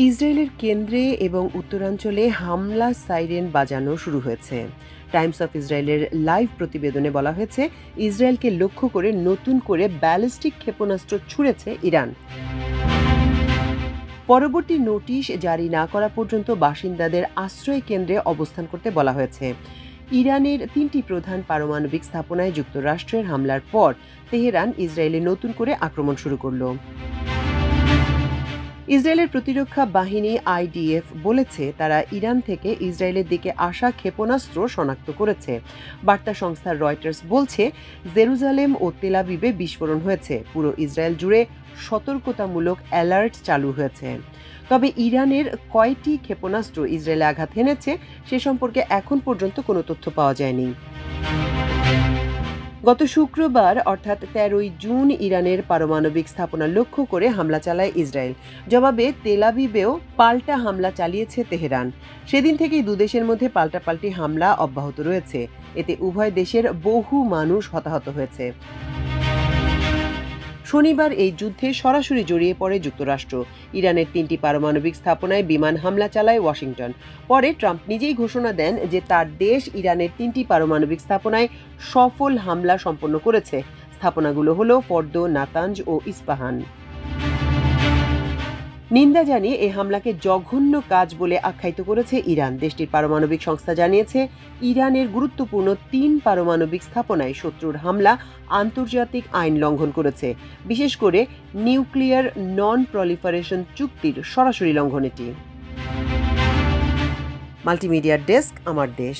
ইসরায়েলের কেন্দ্রে এবং উত্তরাঞ্চলে হামলা সাইরেন বাজানো শুরু হয়েছে। টাইমস অফ ইসরায়েলের লাইভ প্রতিবেদনে বলা হয়েছে, ইসরায়েলকে লক্ষ্য করে নতুন করে ব্যালিস্টিক ক্ষেপণাস্ত্র ছুড়েছে ইরান। পরবর্তী নোটিশ জারি না করা পর্যন্ত বাসিন্দাদের আশ্রয় কেন্দ্রে অবস্থান করতে বলা হয়েছে। ইরানের 3টি প্রধান পারমাণবিক স্থাপনায় যুক্তরাষ্ট্রের হামলার পর তেহরান ইসরায়েলে নতুন করে আক্রমণ শুরু করল। ইসরায়েলের প্রতিরক্ষা বাহিনী আইডিএফ বলেছে, তারা ইরান থেকে ইসরায়েলের দিকে আসা ক্ষেপণাস্ত্র শনাক্ত করেছে। বার্তা সংস্থা রয়টার্স বলছে, জেরুজালেম ও তেল আবিবে বিস্ফোরণ হয়েছে। পুরো ইসরায়েল জুড়ে সতর্কতামূলক অ্যালার্ট চালু হয়েছে। তবে ইরানের কয়টি ক্ষেপণাস্ত্র ইসরায়েলে আঘাত হেনেছে সে সম্পর্কে এখন পর্যন্ত কোনো তথ্য পাওয়া যায়নি। গত শুক্রবার অর্থাৎ 13ই জুন ইরানের পারমাণবিক স্থাপনা লক্ষ্য করে হামলা চালায় ইসরায়েল। জবাবে তেল আবিবেও পাল্টা হামলা চালিয়েছে তেহরান। সেদিন থেকেই দুদেশের মধ্যে পাল্টাপাল্টি হামলা অব্যাহত রয়েছে। এতে উভয় দেশের বহু মানুষ হতাহত হয়েছে। শনিবার এই যুদ্ধে সরাসরি জড়িয়ে পড়ে যুক্তরাষ্ট্র। ইরানের 3টি পারমাণবিক স্থাপনায় বিমান হামলা চালায় ওয়াশিংটন। পরে ট্রাম্প নিজেই ঘোষণা দেন যে তার দেশ ইরানের 3টি পারমাণবিক স্থাপনায় সফল হামলা সম্পন্ন করেছে। স্থাপনাগুলো হলো ফর্দো, নাতাঞ্জ ও ইস্পাহান। নিন্দা জানিয়ে এই হামলাকে জঘন্য কাজ বলে আখ্যায়িত করেছে ইরান। দেশটির পারমাণবিক সংস্থা জানিয়েছে, ইরানের গুরুত্বপূর্ণ 3 পারমাণবিক স্থাপনায় শত্রুর হামলা আন্তর্জাতিক আইন লঙ্ঘন করেছে। বিশেষ করে নিউক্লিয়ার নন প্রলিফারেশন চুক্তির সরাসরি লঙ্ঘন এটি। মাল্টিমিডিয়া ডেস্ক, আমার দেশ।